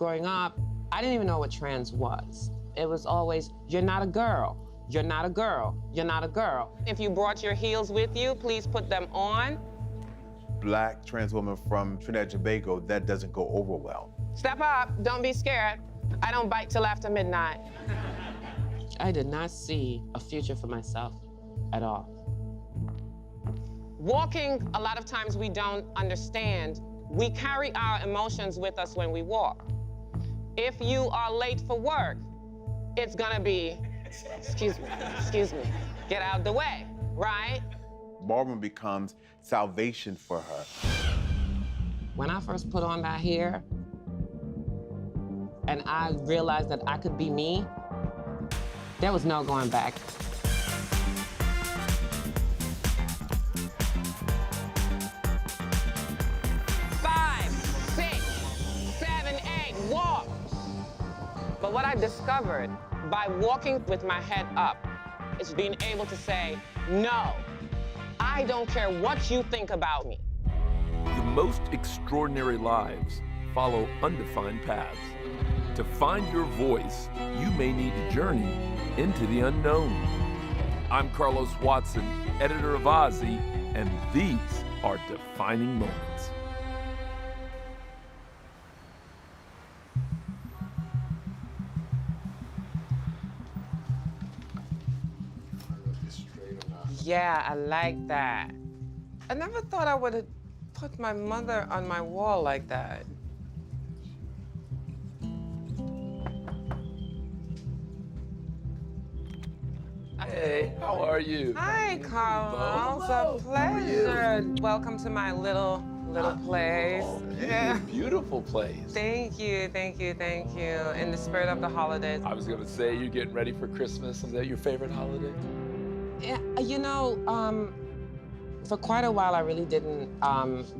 growing up, I didn't even know what trans was. It was always, you're not a girl, you're not a girl, you're not a girl. If you brought your heels with you, please put them on. Black trans woman from Trinidad and Tobago, that doesn't go over well. Step up, don't be scared. I don't bite till after midnight. I did not see a future for myself at all. Walking, a lot of times we don't understand. We carry our emotions with us when we walk. If you are late for work, it's gonna be, excuse me, get out of the way, right? Ballroom becomes salvation for her. When I first put on that hair, and I realized that I could be me, there was no going back. 5, 6, 7, 8, walk. But what I discovered by walking with my head up is being able to say, no, I don't care what you think about me. The most extraordinary lives follow undefined paths. To find your voice, you may need to journey into the unknown. I'm Carlos Watson, editor of Ozzy, and these are Defining Moments. Yeah, I like that. I never thought I would have put my mother on my wall like that. Hey, how are you? Hi, Carlos. Hello. A pleasure. Welcome to my little place. Oh, yeah. Beautiful place. Thank you, thank you, thank you. In the spirit of the holidays. I was gonna say, you're getting ready for Christmas. Is that your favorite holiday? Yeah, you know, for quite a while, I really didn't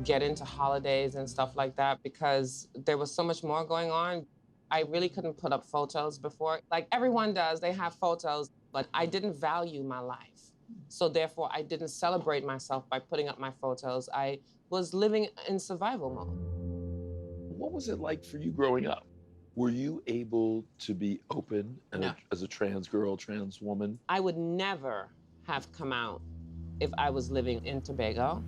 get into holidays and stuff like that because there was so much more going on. I really couldn't put up photos before. Like everyone does, they have photos, but I didn't value my life. So therefore, I didn't celebrate myself by putting up my photos. I was living in survival mode. What was it like for you growing up? Were you able to be open No. as a trans girl, trans woman? I would never have come out if I was living in Tobago.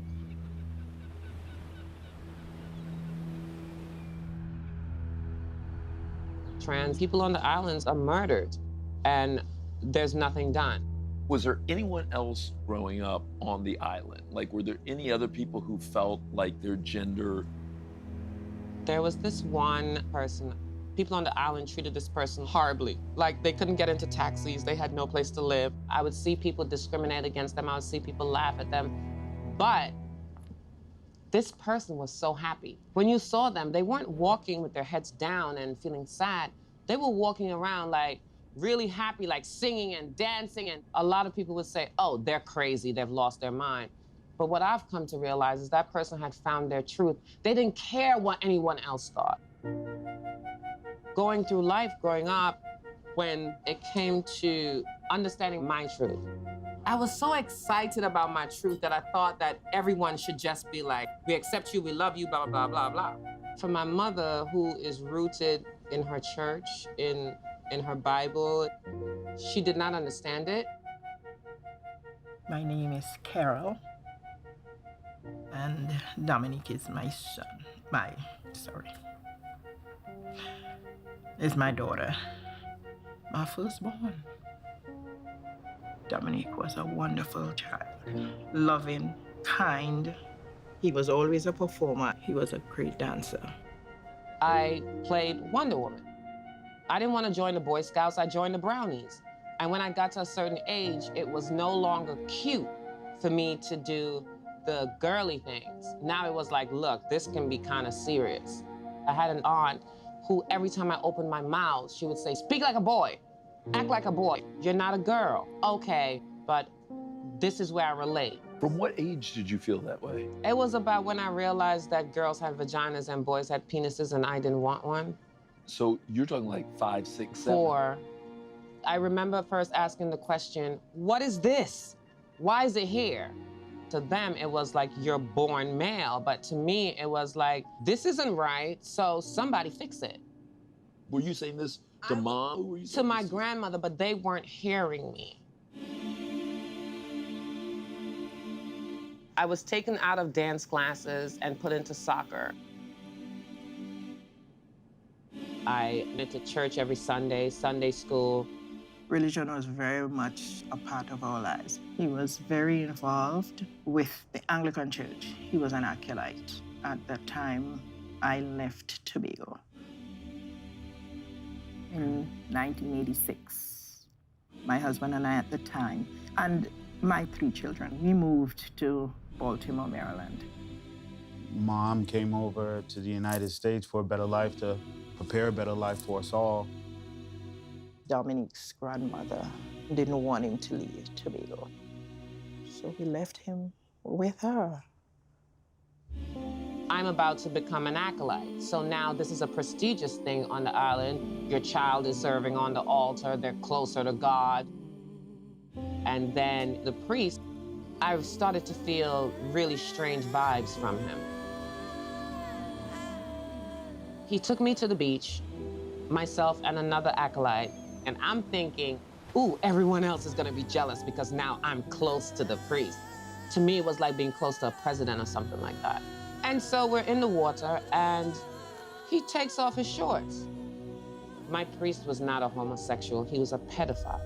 Trans people on the islands are murdered, and there's nothing done. Was there anyone else growing up on the island? Like, were there any other people who felt like their gender? There was this one person. People on the island treated this person horribly. Like, they couldn't get into taxis. They had no place to live. I would see people discriminate against them. I would see people laugh at them. But this person was so happy. When you saw them, they weren't walking with their heads down and feeling sad. They were walking around like really happy, like singing and dancing. And a lot of people would say, oh, they're crazy. They've lost their mind. But what I've come to realize is that person had found their truth. They didn't care what anyone else thought. Going through life, growing up, when it came to understanding my truth, I was so excited about my truth that I thought that everyone should just be like, we accept you, we love you, blah, blah, blah, blah. For my mother, who is rooted in her church, in her Bible, she did not understand it. My name is Carol, and Dominique is my son. Is my daughter, my firstborn. Dominique was a wonderful child, loving, kind. He was always a performer. He was a great dancer. I played Wonder Woman. I didn't want to join the Boy Scouts, I joined the Brownies. And when I got to a certain age, it was no longer cute for me to do the girly things. Now it was like, look, this can be kind of serious. I had an aunt who every time I opened my mouth, she would say, speak like a boy, act like a boy. You're not a girl. Okay, but this is where I relate. From what age did you feel that way? It was about when I realized that girls had vaginas and boys had penises and I didn't want one. So you're talking like 5, 6, 7? 4. I remember first asking the question, what is this? Why is it here? To them, it was like, you're born male. But to me, it was like, this isn't right, so somebody fix it. Were you saying this to mom? Who were you To saying my this grandmother, but they weren't hearing me. I was taken out of dance classes and put into soccer. I went to church every Sunday, Sunday school. Religion was very much a part of our lives. He was very involved with the Anglican Church. He was an acolyte. At that time, I left Tobago. In 1986, my husband and I at the time, and my 3 children, we moved to Baltimore, Maryland. Mom came over to the United States for a better life, to prepare a better life for us all. Dominique's grandmother didn't want him to leave Tobago, so we left him with her. I'm about to become an acolyte. So now this is a prestigious thing on the island. Your child is serving on the altar, they're closer to God. And then the priest, I've started to feel really strange vibes from him. He took me to the beach, myself and another acolyte, and I'm thinking, ooh, everyone else is gonna be jealous because now I'm close to the priest. To me, it was like being close to a president or something like that. And so we're in the water, and he takes off his shorts. My priest was not a homosexual, he was a pedophile.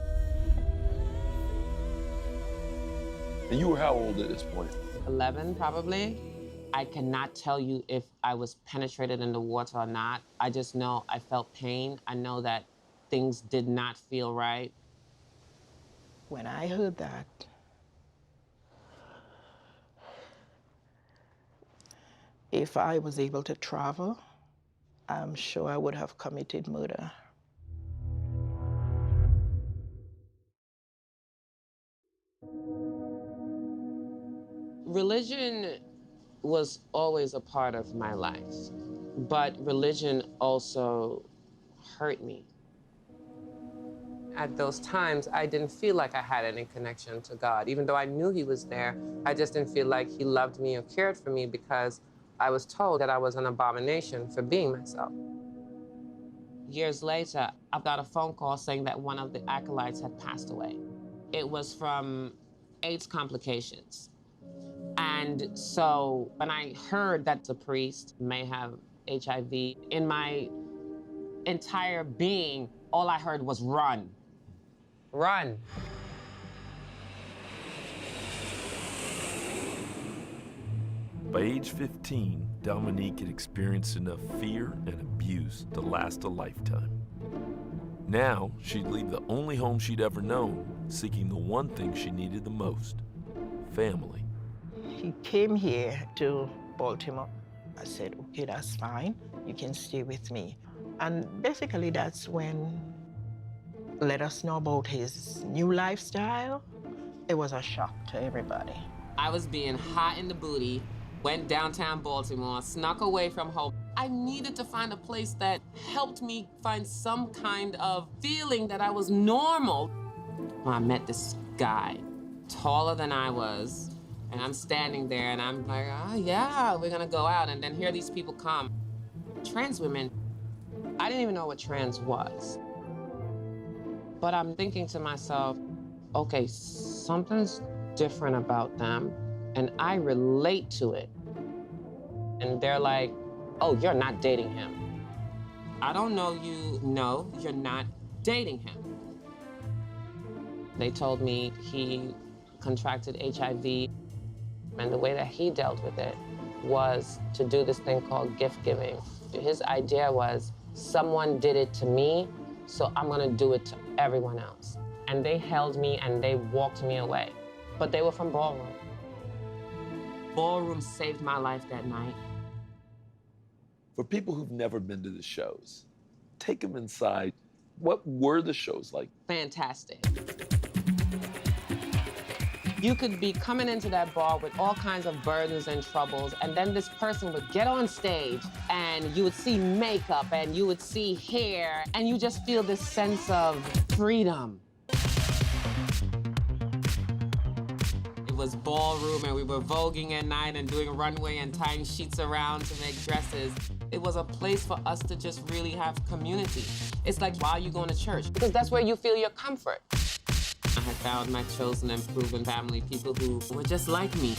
And you were how old at this point? 11, probably. I cannot tell you if I was penetrated in the water or not. I just know I felt pain. I know that things did not feel right. When I heard that, if I was able to travel, I'm sure I would have committed murder. Religion was always a part of my life, but religion also hurt me. At those times, I didn't feel like I had any connection to God. Even though I knew he was there, I just didn't feel like he loved me or cared for me because I was told that I was an abomination for being myself. Years later, I got a phone call saying that one of the acolytes had passed away. It was from AIDS complications. And so when I heard that the priest may have HIV, in my entire being, all I heard was run. Run. By age 15, Dominique had experienced enough fear and abuse to last a lifetime. Now, she'd leave the only home she'd ever known, seeking the one thing she needed the most, family. He came here to Baltimore. I said, okay, that's fine. You can stay with me. And basically that's when let us know about his new lifestyle. It was a shock to everybody. I was being hot in the booty, went downtown Baltimore, snuck away from home. I needed to find a place that helped me find some kind of feeling that I was normal. Well, I met this guy, taller than I was, and I'm standing there and I'm like, oh yeah, we're gonna go out. And then here these people come. Trans women, I didn't even know what trans was. But I'm thinking to myself, okay, something's different about them and I relate to it. And they're like, oh, you're not dating him. I don't know you. No, you're not dating him. They told me he contracted HIV, and the way that he dealt with it was to do this thing called gift giving. His idea was, someone did it to me, so I'm gonna do it to everyone else. And they held me and they walked me away. But they were from Ballroom. Ballroom saved my life that night. For people who've never been to the shows, take them inside. What were the shows like? Fantastic. You could be coming into that bar with all kinds of burdens and troubles, and then this person would get on stage, and you would see makeup, and you would see hair, and you just feel this sense of freedom. It was Ballroom, and we were voguing at night and doing runway and tying sheets around to make dresses. It was a place for us to just really have community. It's like, why are you going to church? Because that's where you feel your comfort. I had found my chosen and proven family, people who were just like me.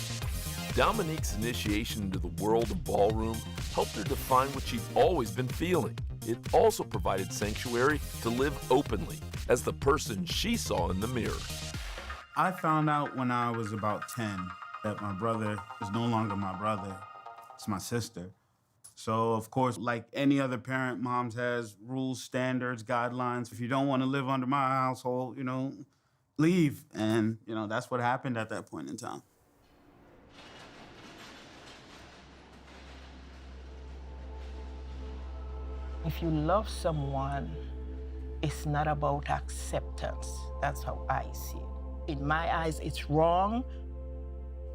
Dominique's initiation into the world of ballroom helped her define what she'd always been feeling. It also provided sanctuary to live openly as the person she saw in the mirror. I found out when I was about 10 that my brother is no longer my brother, it's my sister. So, of course, like any other parent, Moms has rules, standards, guidelines. If you don't want to live under my household, you know, leave. And, you know, that's what happened at that point in time. If you love someone, it's not about acceptance. That's how I see it. In my eyes, it's wrong.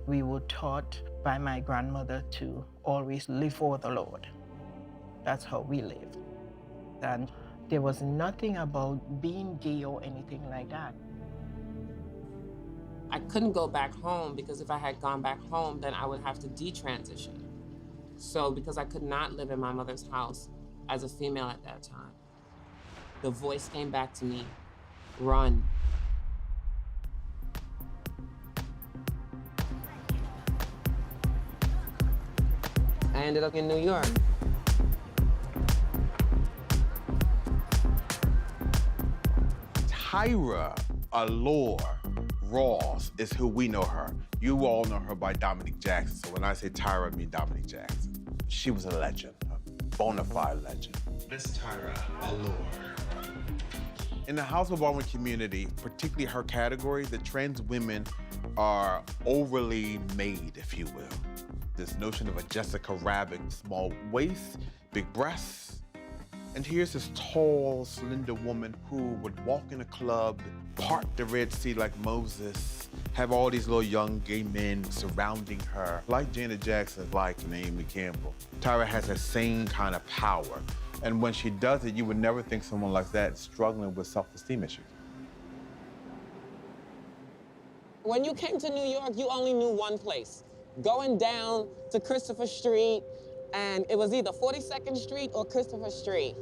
We were taught by my grandmother to always live for the Lord. That's how we lived. And there was nothing about being gay or anything like that. I couldn't go back home because if I had gone back home, then I would have to detransition. So because I could not live in my mother's house as a female at that time, the voice came back to me, run. I ended up in New York. Tyra Allure Ross is who we know her. You all know her by Dominique Jackson. So when I say Tyra, I mean Dominique Jackson. She was a legend, a bona fide legend. Miss Tyra Allure. In the house of ballroom community, particularly her category, the trans women are overly made, if you will. This notion of a Jessica Rabbit, small waist, big breasts. And here's this tall, slender woman who would walk in a club, part the Red Sea like Moses, have all these little young gay men surrounding her, like Janet Jackson, like Naomi Campbell. Tyra has that same kind of power. And when she does it, you would never think someone like that is struggling with self-esteem issues. When you came to New York, you only knew one place. Going down to Christopher Street, and it was either 42nd Street or Christopher Street.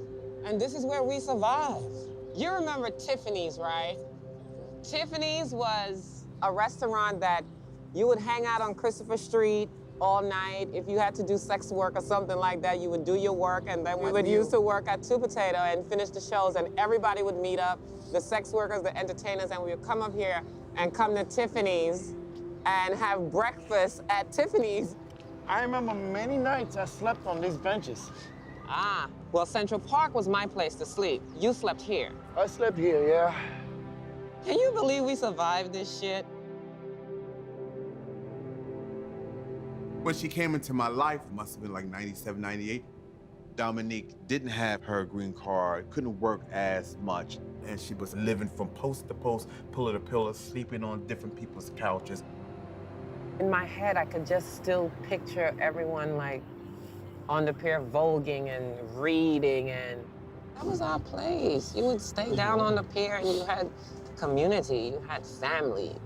And this is where we survived. You remember Tiffany's, right? Tiffany's was a restaurant that you would hang out on Christopher Street all night. If you had to do sex work or something like that, you would do your work, and then we would used to work at Two Potato and finish the shows, and everybody would meet up, the sex workers, the entertainers, and we would come up here and come to Tiffany's and have breakfast at Tiffany's. I remember many nights I slept on these benches. Ah, well, Central Park was my place to sleep. You slept here. I slept here, yeah. Can you believe we survived this shit? When she came into my life, it must have been like 97, 98, Dominique didn't have her green card, couldn't work as much, and she was living from post to post, pillar to pillar, sleeping on different people's couches. In my head, I could just still picture everyone like on the pier voguing and reading, and that was our place. You would stay down on the pier and you had community, you had family.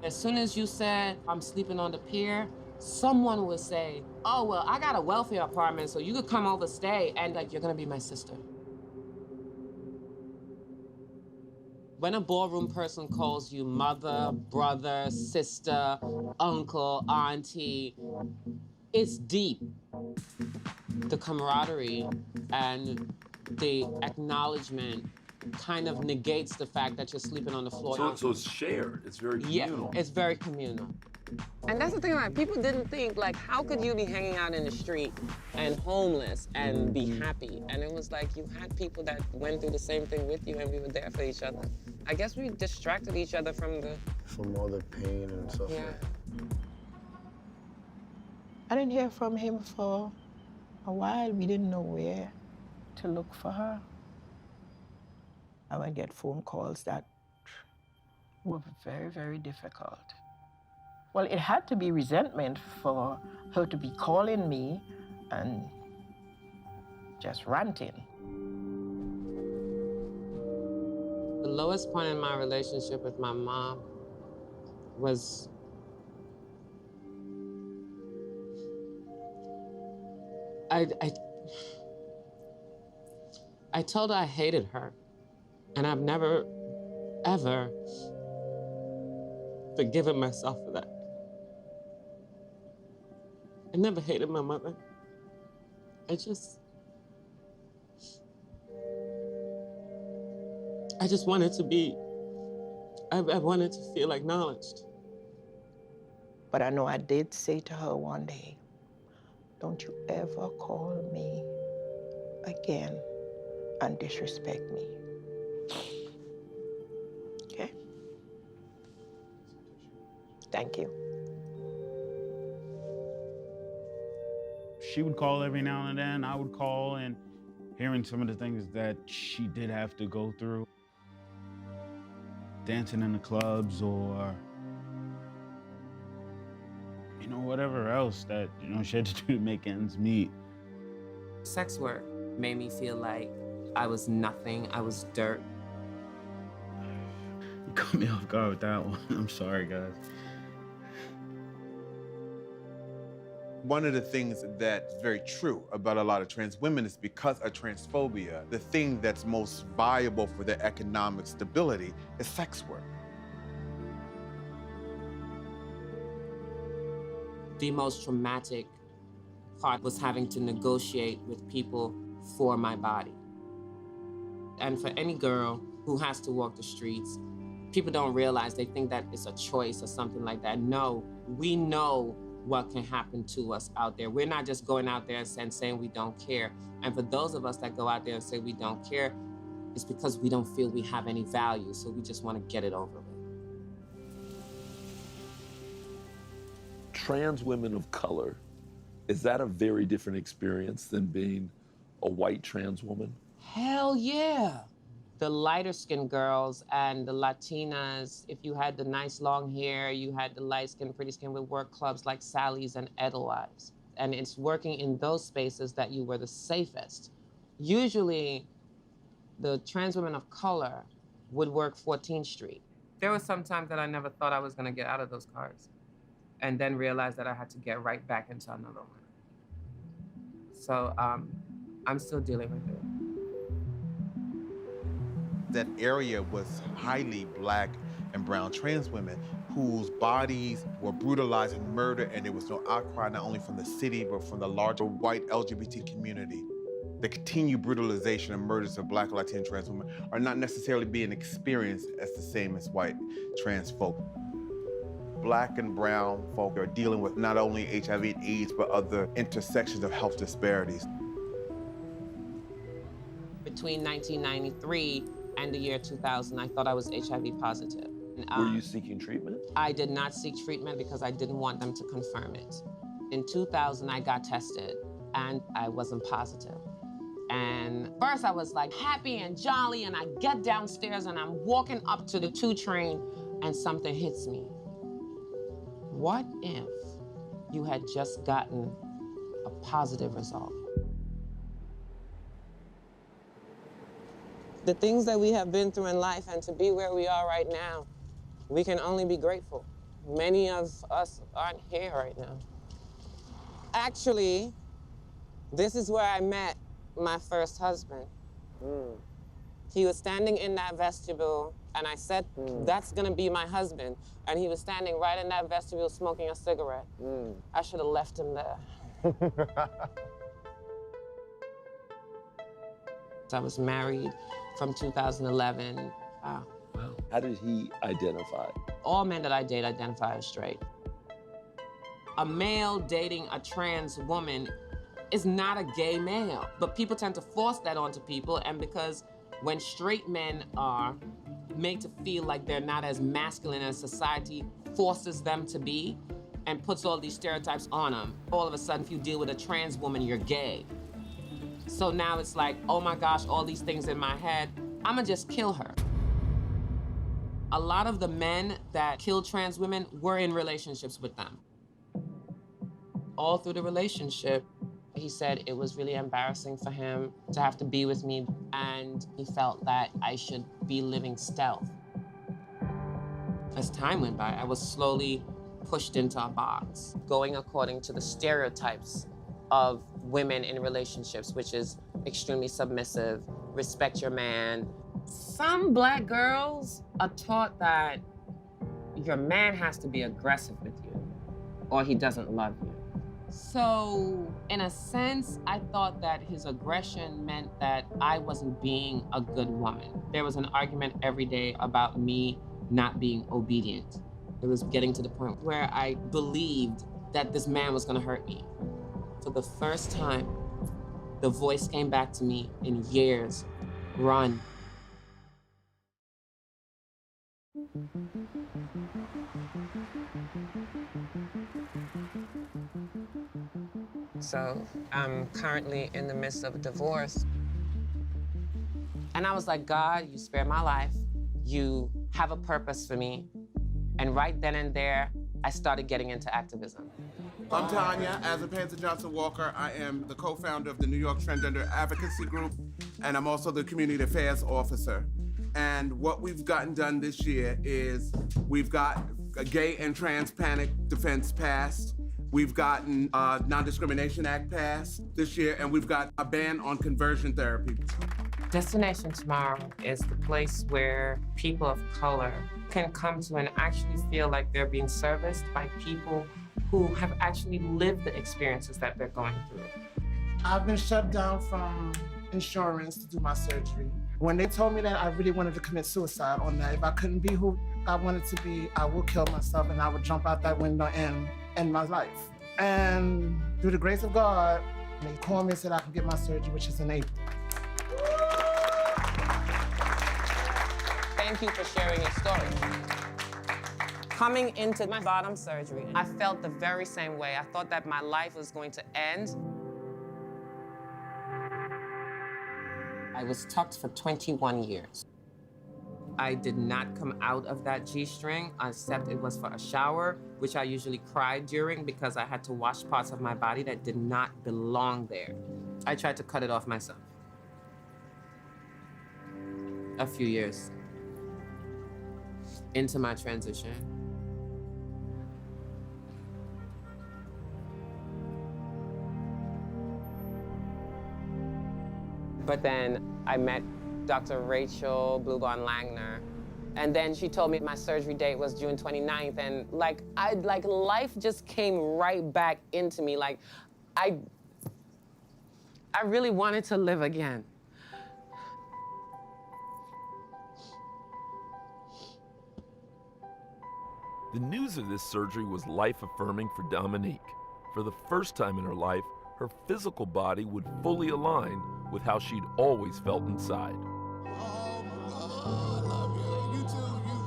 As soon as you said, I'm sleeping on the pier, someone would say, oh, well, I got a welfare apartment, so you could come over, stay, and like, you're gonna be my sister. When a ballroom person calls you mother, brother, sister, uncle, auntie, it's deep. The camaraderie and the acknowledgement kind of negates the fact that you're sleeping on the floor. So it's shared, it's very communal. Yeah, it's very communal. And that's the thing, like, people didn't think, like, how could you be hanging out in the street and homeless and be happy? And it was like, you had people that went through the same thing with you, and we were there for each other. I guess we distracted each other from all the pain and stuff. Yeah. I didn't hear from him for a while. We didn't know where to look for her. I would get phone calls that were very, very difficult. Well, it had to be resentment for her to be calling me and just ranting. The lowest point in my relationship with my mom was I told her I hated her, and I've never, ever forgiven myself for that. I never hated my mother. I just wanted to be, I wanted to feel acknowledged. But I know I did say to her one day, don't you ever call me again and disrespect me. Okay? Thank you. She would call every now and then, I would call, and hearing some of the things that she did have to go through. Dancing in the clubs or, you know, whatever else that, you know, she had to do to make ends meet. Sex work made me feel like I was nothing, I was dirt. You caught me off guard with that one. I'm sorry, guys. One of the things that's very true about a lot of trans women is because of transphobia, the thing that's most viable for their economic stability is sex work. The most traumatic part was having to negotiate with people for my body. And for any girl who has to walk the streets, people don't realize, they think that it's a choice or something like that. No, we know what can happen to us out there. We're not just going out there and saying we don't care. And for those of us that go out there and say we don't care, it's because we don't feel we have any value, so we just want to get it over with. Trans women of color, is that a very different experience than being a white trans woman? Hell yeah. The lighter skinned girls and the Latinas, if you had the nice long hair, you had the light skin, pretty skin, would work clubs like Sally's and Edelweiss. And it's working in those spaces that you were the safest. Usually, the trans women of color would work 14th Street. There were some times that I never thought I was gonna get out of those cars, and then realized that I had to get right back into another one. So I'm still dealing with it. That area was highly Black and brown trans women whose bodies were brutalized and murdered, and there was no outcry, not only from the city, but from the larger white LGBT community. The continued brutalization and murders of Black, Latino, trans women are not necessarily being experienced as the same as white trans folk. Black and brown folk are dealing with not only HIV and AIDS, but other intersections of health disparities. Between 1993 and the year 2000, I thought I was HIV positive. Were you seeking treatment? I did not seek treatment because I didn't want them to confirm it. In 2000, I got tested and I wasn't positive. And first I was like happy and jolly, and I get downstairs and I'm walking up to the 2 train and something hits me. What if you had just gotten a positive result? The things that we have been through in life, and to be where we are right now, we can only be grateful. Many of us aren't here right now. Actually, this is where I met my first husband. He was standing in that vestibule, and I said, that's gonna be my husband. And he was standing right in that vestibule smoking a cigarette. I should have left him there. I was married from 2011. Wow. How did he identify? All men that I date identify as straight. A male dating a trans woman is not a gay male, but people tend to force that onto people, and because when straight men are made to feel like they're not as masculine as society forces them to be and puts all these stereotypes on them, all of a sudden if you deal with a trans woman, you're gay. So now it's like, oh my gosh, all these things in my head, I'ma just kill her. A lot of the men that kill trans women were in relationships with them. All through the relationship, he said it was really embarrassing for him to have to be with me, and he felt that I should be living stealth. As time went by, I was slowly pushed into a box, going according to the stereotypes of women in relationships, which is extremely submissive, respect your man. Some Black girls are taught that your man has to be aggressive with you or he doesn't love you. So, in a sense, I thought that his aggression meant that I wasn't being a good woman. There was an argument every day about me not being obedient. It was getting to the point where I believed that this man was gonna hurt me. For the first time, the voice came back to me in years, run. So I'm currently in the midst of a divorce. And I was like, God, you spared my life. You have a purpose for me. And right then and there, I started getting into activism. I'm Tanya. As a Panzer Johnson Walker, I am the co-founder of the New York Transgender Advocacy Group, and I'm also the Community Affairs Officer. And what we've gotten done this year is we've got a gay and trans panic defense passed. We've gotten a Non-Discrimination Act passed this year, and we've got a ban on conversion therapy. Destination Tomorrow is the place where people of color can come to and actually feel like they're being serviced by people who have actually lived the experiences that they're going through. I've been shut down from insurance to do my surgery. When they told me that, I really wanted to commit suicide on that. If I couldn't be who I wanted to be, I would kill myself and I would jump out that window and end my life. And through the grace of God, they called me and said I could get my surgery, which is in April. Thank you for sharing your story. Coming into my bottom surgery, I felt the very same way. I thought that my life was going to end. I was tucked for 21 years. I did not come out of that G-string, except it was for a shower, which I usually cried during because I had to wash parts of my body that did not belong there. I tried to cut it off myself. A few years into my transition. But then I met Dr. Rachel Blubon-Langner, and then she told me my surgery date was June 29th, and life just came right back into me. Like, I really wanted to live again. The news of this surgery was life-affirming for Dominique. For the first time in her life, her physical body would fully align with how she'd always felt inside. Oh my God, I love you. You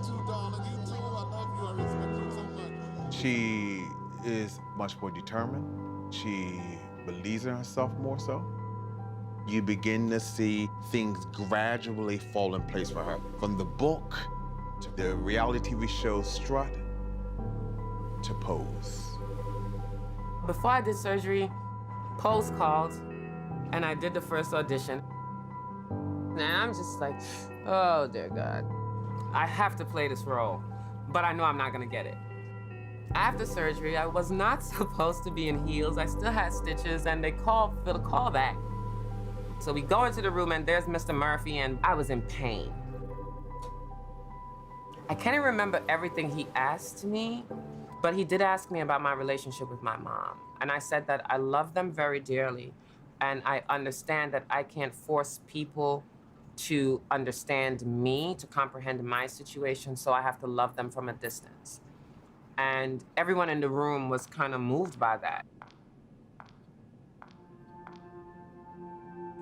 too, darling. You too. I love you. I respect you so much. She is much more determined. She believes in herself more so. You begin to see things gradually fall in place for her. From the book, to the reality TV show Strut, to Pose. Before I did surgery, Pose called, and I did the first audition. And I'm just like, oh dear God, I have to play this role, but I know I'm not gonna get it. After surgery, I was not supposed to be in heels. I still had stitches, and they called for the callback. So we go into the room, and there's Mr. Murphy, and I was in pain. I can't remember everything he asked me, but he did ask me about my relationship with my mom. And I said that I love them very dearly, and I understand that I can't force people to understand me, to comprehend my situation, so I have to love them from a distance. And everyone in the room was kind of moved by that.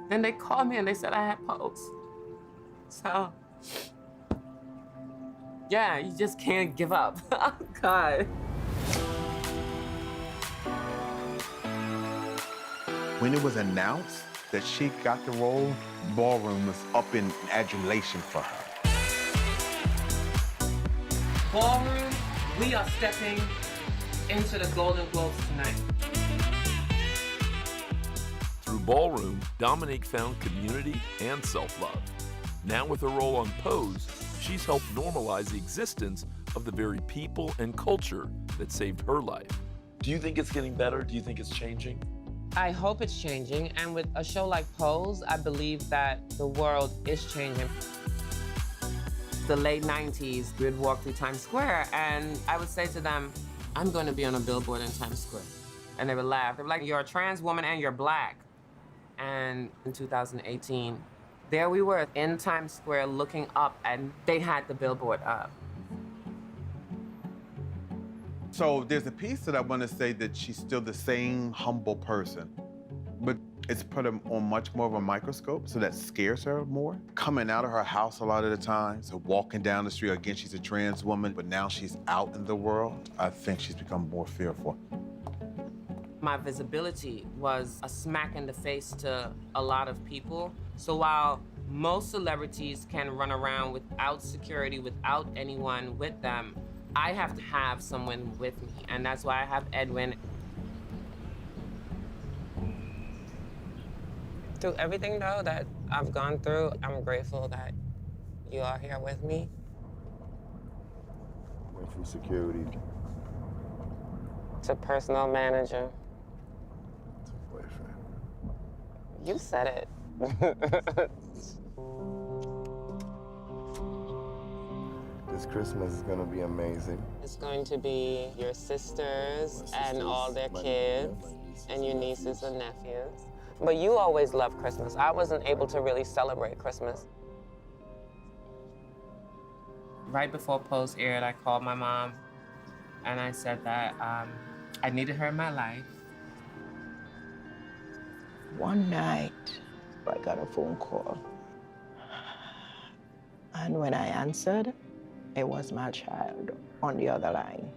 Then they called me and they said I had Pose. So, yeah, you just can't give up. Oh, God. When it was announced that she got the role, Ballroom was up in adulation for her. Ballroom, we are stepping into the Golden Globes tonight. Through Ballroom, Dominique found community and self-love. Now with her role on Pose, she's helped normalize the existence of the very people and culture that saved her life. Do you think it's getting better? Do you think it's changing? I hope it's changing, and with a show like Pose, I believe that the world is changing. The late 90s, we'd walk through Times Square, and I would say to them, I'm going to be on a billboard in Times Square. And they would laugh. They were like, you're a trans woman and you're black. And in 2018, there we were in Times Square looking up, and they had the billboard up. So there's a piece that I want to say that she's still the same humble person, but it's put on much more of a microscope, so that scares her more. Coming out of her house a lot of the time, so walking down the street, again, she's a trans woman, but now she's out in the world. I think she's become more fearful. My visibility was a smack in the face to a lot of people. So while most celebrities can run around without security, without anyone with them, I have to have someone with me, and that's why I have Edwin. Through everything, though, that I've gone through, I'm grateful that you are here with me. Went from security To personal manager. to boyfriend. You said it. This Christmas is gonna be amazing. It's going to be your sisters and all their my- kids yeah, my nieces and your nieces and nephews. But you always loved Christmas. I wasn't able to really celebrate Christmas. Right before Pose aired, I called my mom and I said that I needed her in my life. One night, I got a phone call. And when I answered, it was my child on the other line.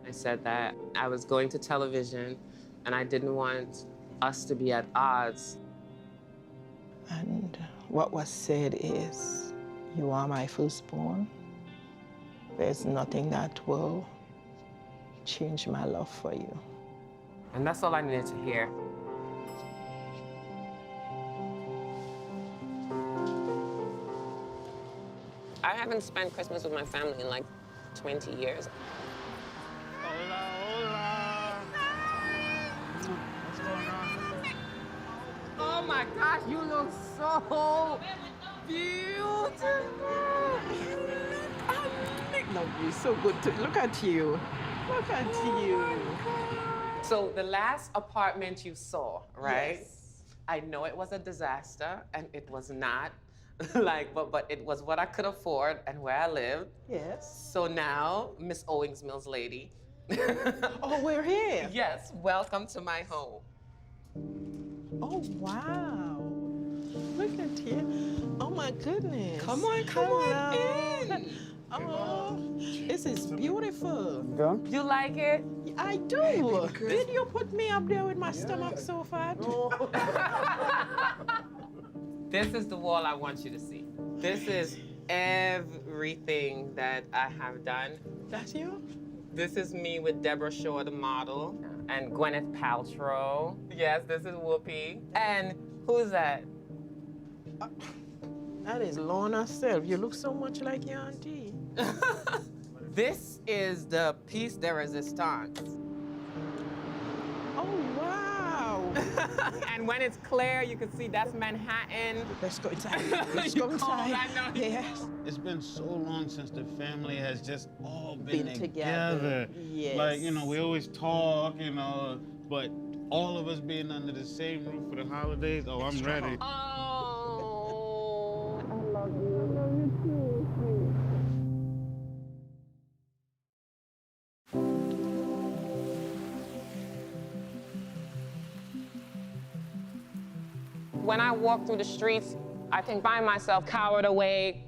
I said that I was going to television and I didn't want us to be at odds. And what was said is, you are my firstborn. There's nothing that will change my love for you. And that's all I needed to hear. I haven't spent Christmas with my family in like 20 years. Hola, hola. What's going on? Oh my gosh, you look so beautiful. Lovely, so good to look at you. Look at you. So the last apartment you saw, right? Yes. I know it was a disaster, and it was not. but it was what I could afford and where I lived. Yes. So now, Miss Owings Mills lady. Oh, we're here. Yes, welcome to my home. Oh, wow. Look at you. Oh, my goodness. Come on Hello. in. Oh, this is beautiful. You like it? I do. Did you put me up there with my stomach so fat? This is the wall I want you to see. This is everything that I have done. That's you? This is me with Deborah Shaw, the model, and Gwyneth Paltrow. Yes, this is Whoopi. And who's that? That is Lorna Self. You look so much like your auntie. This is the piece de resistance. Oh, wow. And when it's clear, you can see that's Manhattan. Let's go inside. Let's You go inside. cold, I know. Yes. It's been so long since the family has just all been Been together. Yes. Like, you know, we always talk, you know, but all of us being under the same roof for the holidays, oh, I'm ready. Oh. When I walk through the streets, I can find myself cowered away.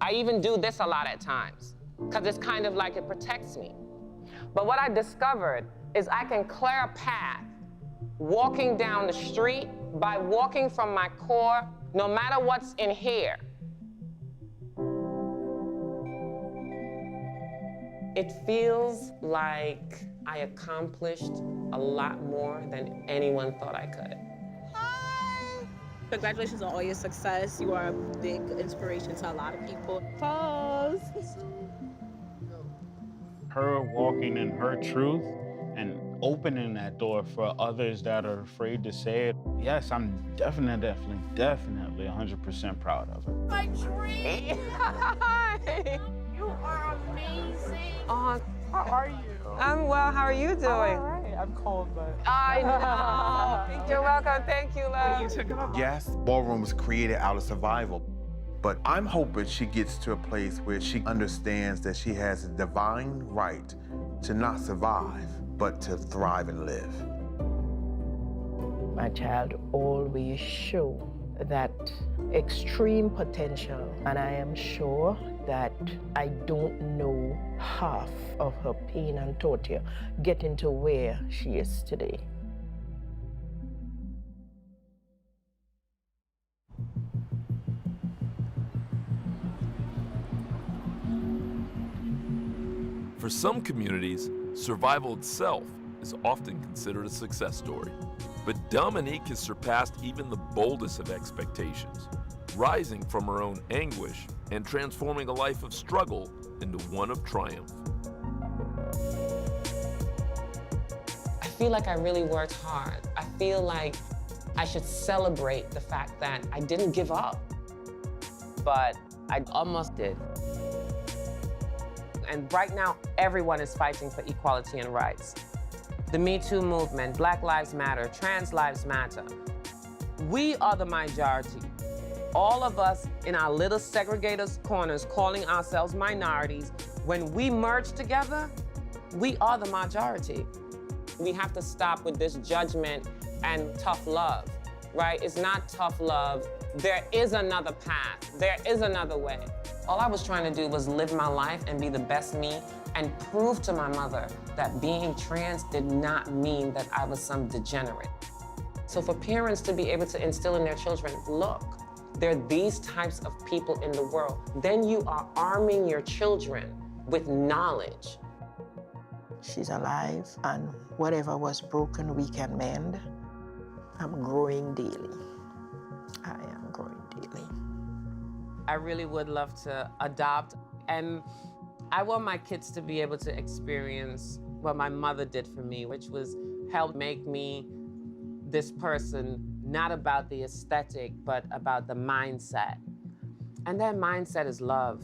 I even do this a lot at times, because it's kind of like it protects me. But what I discovered is I can clear a path walking down the street by walking from my core, no matter what's in here. It feels like I accomplished a lot more than anyone thought I could. Congratulations on all your success. You are a big inspiration to a lot of people. Pause. Her walking in her truth and opening that door for others that are afraid to say it. Yes, I'm definitely 100% proud of it. My dream. You are amazing. Oh, how are you? I'm well. How are you doing? All right. I'm cold, but. I know. You're welcome. Thank you, love. You took it up. Yes, ballroom was created out of survival. But I'm hoping she gets to a place where she understands that she has a divine right to not survive, but to thrive and live. My child always show that extreme potential, and I am sure that I don't know half of her pain and torture getting to where she is today. For some communities, survival itself is often considered a success story. But Dominique has surpassed even the boldest of expectations, rising from her own anguish and transforming a life of struggle into one of triumph. I feel like I really worked hard. I feel like I should celebrate the fact that I didn't give up, but I almost did. And right now, everyone is fighting for equality and rights. The Me Too movement, Black Lives Matter, Trans Lives Matter. We are the majority. All of us in our little segregated corners calling ourselves minorities, when we merge together, we are the majority. We have to stop with this judgment and tough love, right? It's not tough love. There is another path. There is another way. All I was trying to do was live my life and be the best me and prove to my mother that being trans did not mean that I was some degenerate. So for parents to be able to instill in their children, look, there are these types of people in the world, then you are arming your children with knowledge. She's alive, and whatever was broken, we can mend. I'm growing daily. I am growing daily. I really would love to adopt, and I want my kids to be able to experience what my mother did for me, which was help make me this person, not about the aesthetic, but about the mindset. And that mindset is love.